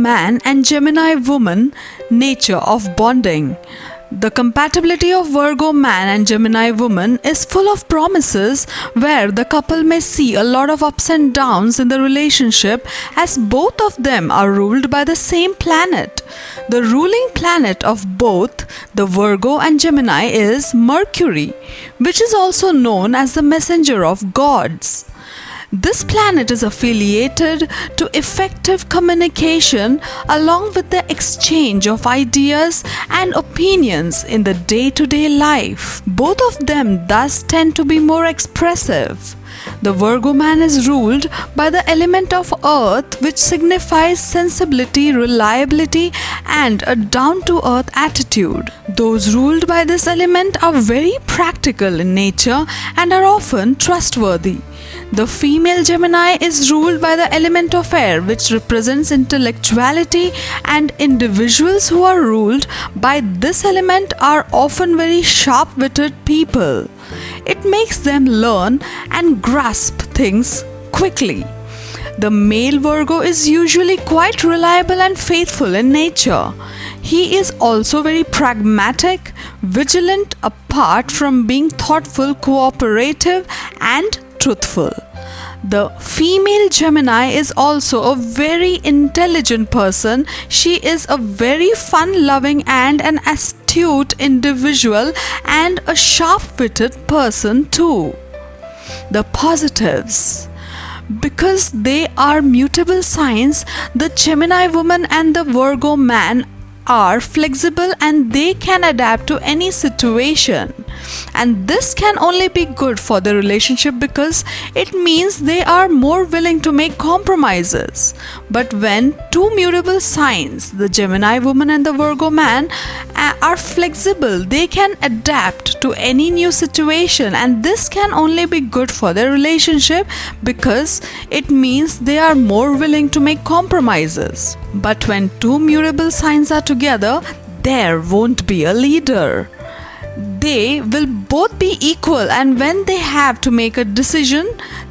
Man and Gemini Woman nature of bonding. The compatibility of Virgo Man and Gemini Woman is full of promises where the couple may see a lot of ups and downs in the relationship as both of them are ruled by the same planet. The ruling planet of both the Virgo and Gemini is Mercury, which is also known as the messenger of gods. This planet is affiliated to effective communication along with the exchange of ideas and opinions in the day-to-day life. Both of them thus tend to be more expressive. The Virgo man is ruled by the element of earth, which signifies sensibility, reliability, and a down-to-earth attitude. Those ruled by this element are very practical in nature and are often trustworthy. The female Gemini is ruled by the element of air, which represents intellectuality, and individuals who are ruled by this element are often very sharp-witted people. It makes them learn and grasp things quickly. The male Virgo is usually quite reliable and faithful in nature. He is also very pragmatic, vigilant, apart from being thoughtful, cooperative, and truthful. The female Gemini is also a very intelligent person. She is a very fun-loving and an astute individual and a sharp-witted person too. The positives. Because they are mutable signs, the Gemini woman and the Virgo man are flexible and they can adapt to any situation, and this can only be good for the relationship because it means they are more willing to make compromises. But when two mutable signs, the Gemini woman and the Virgo man, are flexible, they can adapt to any new situation, and this can only be good for their relationship because it means they are more willing to make compromises. But when two mutable signs are together, there won't be a leader. They will both be equal, and when they have to make a decision,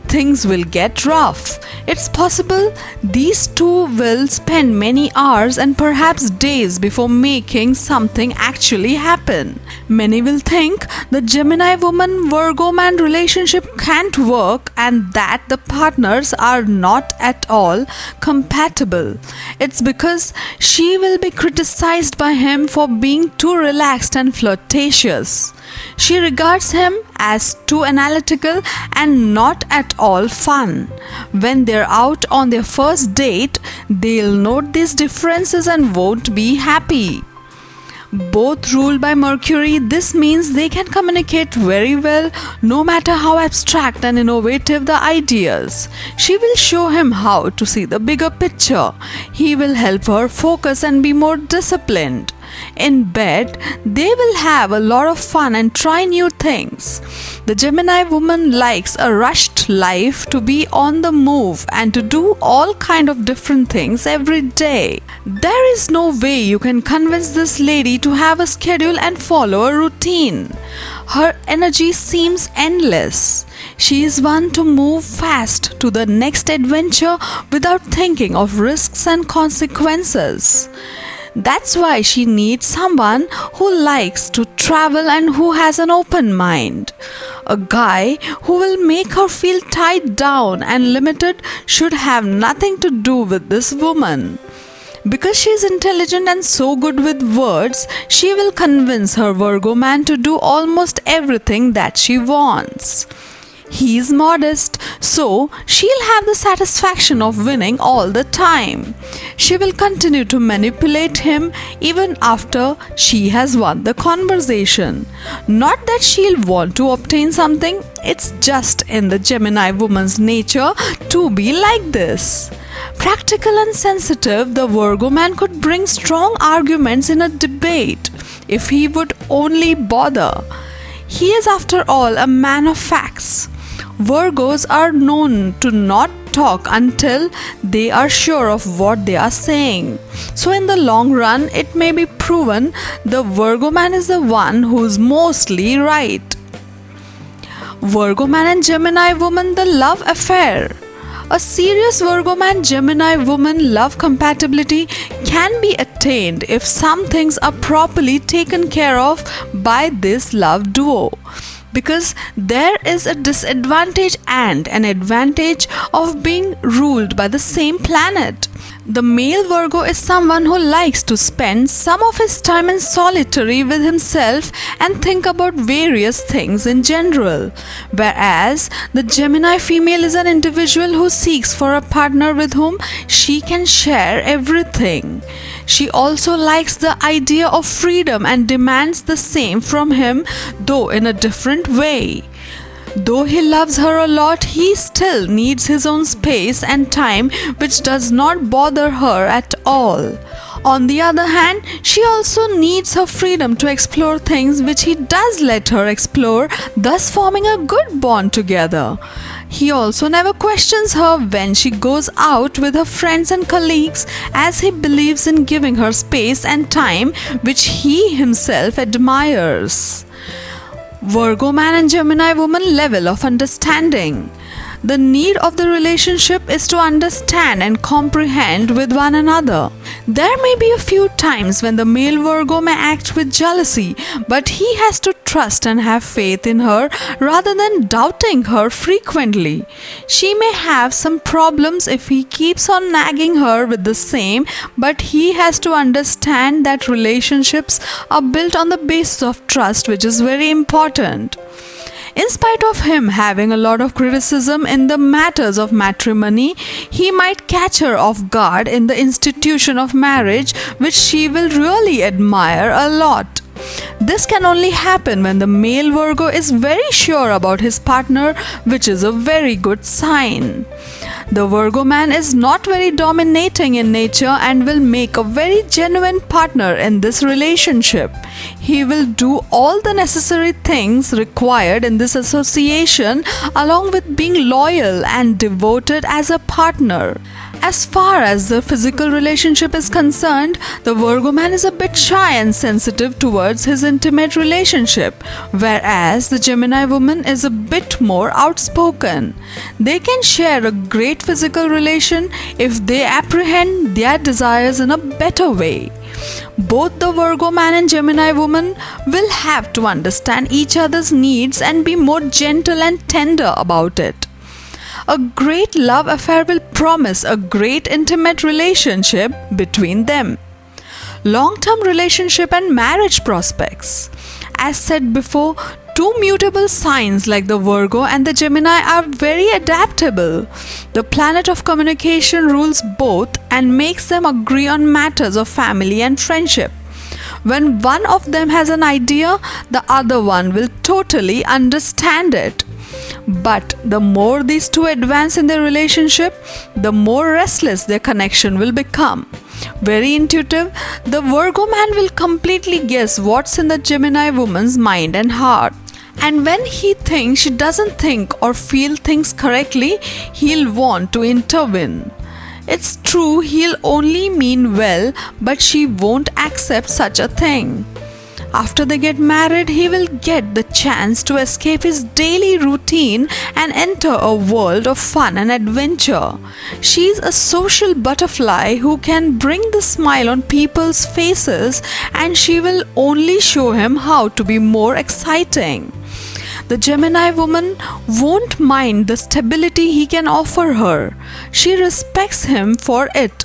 things will get rough. It's possible these two will spend many hours and perhaps days before making something actually happen. Many will think the Gemini woman Virgo man relationship can't work and that the partners are not at all compatible. It's because she will be criticized by him for being too relaxed and flirtatious. She regards him as too analytical and not at all fun. When they're out on their first date, they'll note these differences and won't be happy. Both ruled by Mercury, this means they can communicate very well no matter how abstract and innovative the ideas. She will show him how to see the bigger picture. He will help her focus and be more disciplined. In bed, they will have a lot of fun and try new things. The Gemini woman likes a rushed life, to be on the move and to do all kind of different things every day. There is no way you can convince this lady to have a schedule and follow a routine. Her energy seems endless. She is one to move fast to the next adventure without thinking of risks and consequences. That's why she needs someone who likes to travel and who has an open mind. A guy who will make her feel tied down and limited should have nothing to do with this woman. Because she is intelligent and so good with words, she will convince her Virgo man to do almost everything that she wants. He is modest, so she'll have the satisfaction of winning all the time. She will continue to manipulate him even after she has won the conversation. Not that she'll want to obtain something, it's just in the Gemini woman's nature to be like this. Practical and sensitive, the Virgo man could bring strong arguments in a debate if he would only bother. He is, after all, a man of facts. Virgos are known to not talk until they are sure of what they are saying. So in the long run, it may be proven the Virgo man is the one who's mostly right. Virgo man and Gemini woman, the love affair. A serious Virgo man Gemini woman love compatibility can be attained if some things are properly taken care of by this love duo. Because there is a disadvantage and an advantage of being ruled by the same planet. The male Virgo is someone who likes to spend some of his time in solitary with himself and think about various things in general, whereas the Gemini female is an individual who seeks for a partner with whom she can share everything. She also likes the idea of freedom and demands the same from him, though in a different way. Though he loves her a lot, he still needs his own space and time, which does not bother her at all. On the other hand, she also needs her freedom to explore things which he does let her explore, thus forming a good bond together. He also never questions her when she goes out with her friends and colleagues, as he believes in giving her space and time which he himself admires. Virgo man and Gemini woman level of understanding. The need of the relationship is to understand and comprehend with one another. There may be a few times when the male Virgo may act with jealousy, but he has to trust and have faith in her rather than doubting her frequently. She may have some problems if he keeps on nagging her with the same, but he has to understand that relationships are built on the basis of trust, which is very important. In spite of him having a lot of criticism in the matters of matrimony, he might catch her off guard in the institution of marriage, which she will really admire a lot. This can only happen when the male Virgo is very sure about his partner, which is a very good sign. The Virgo man is not very dominating in nature and will make a very genuine partner in this relationship. He will do all the necessary things required in this association, along with being loyal and devoted as a partner. As far as the physical relationship is concerned, the Virgo man is a bit shy and sensitive towards his intimate relationship, whereas the Gemini woman is a bit more outspoken. They can share a great physical relation if they apprehend their desires in a better way. Both the Virgo man and Gemini woman will have to understand each other's needs and be more gentle and tender about it. A great love affair will promise a great intimate relationship between them. Long-term relationship and marriage prospects. As said before, two mutable signs like the Virgo and the Gemini are very adaptable. The planet of communication rules both and makes them agree on matters of family and friendship. When one of them has an idea, the other one will totally understand it. But the more these two advance in their relationship, the more restless their connection will become. Very intuitive, the Virgo man will completely guess what's in the Gemini woman's mind and heart. And when he thinks she doesn't think or feel things correctly, he'll want to intervene. It's true, he'll only mean well, but she won't accept such a thing. After they get married, he will get the chance to escape his daily routine and enter a world of fun and adventure. She's a social butterfly who can bring the smile on people's faces, and she will only show him how to be more exciting. The Gemini woman won't mind the stability he can offer her. She respects him for it.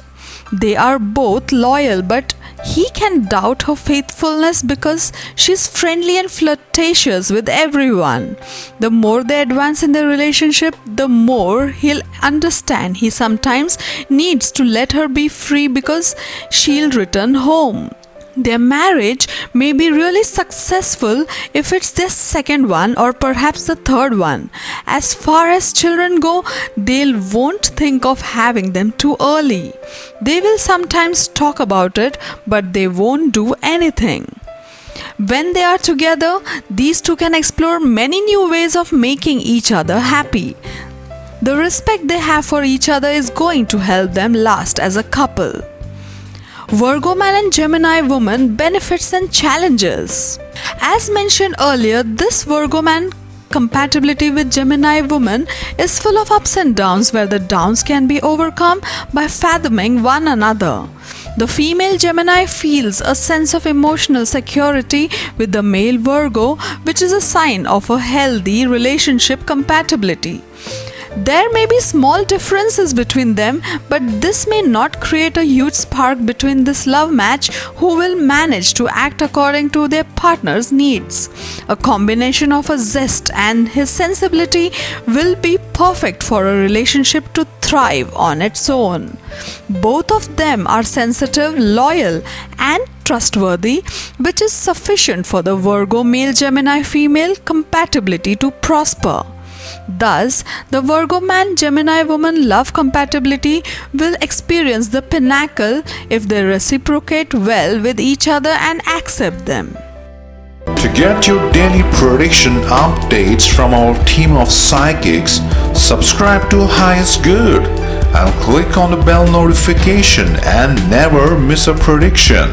They are both loyal, but he can doubt her faithfulness because she's friendly and flirtatious with everyone. The more they advance in their relationship, the more he'll understand he sometimes needs to let her be free because she'll return home. Their marriage may be really successful if it's their second one or perhaps the third one. As far as children go, they won't think of having them too early. They will sometimes talk about it, but they won't do anything. When they are together, these two can explore many new ways of making each other happy. The respect they have for each other is going to help them last as a couple. Virgo man and Gemini woman benefits and challenges. As mentioned earlier, this Virgo man compatibility with Gemini woman is full of ups and downs, where the downs can be overcome by fathoming one another. The female Gemini feels a sense of emotional security with the male Virgo, which is a sign of a healthy relationship compatibility. There may be small differences between them, but this may not create a huge spark between this love match, who will manage to act according to their partner's needs. A combination of a zest and his sensibility will be perfect for a relationship to thrive on its own. Both of them are sensitive, loyal, and trustworthy, which is sufficient for the Virgo male Gemini female compatibility to prosper. Thus, the Virgo man Gemini woman love compatibility will experience the pinnacle if they reciprocate well with each other and accept them. To get your daily prediction updates from our team of psychics, subscribe to Highest Good and click on the bell notification and never miss a prediction.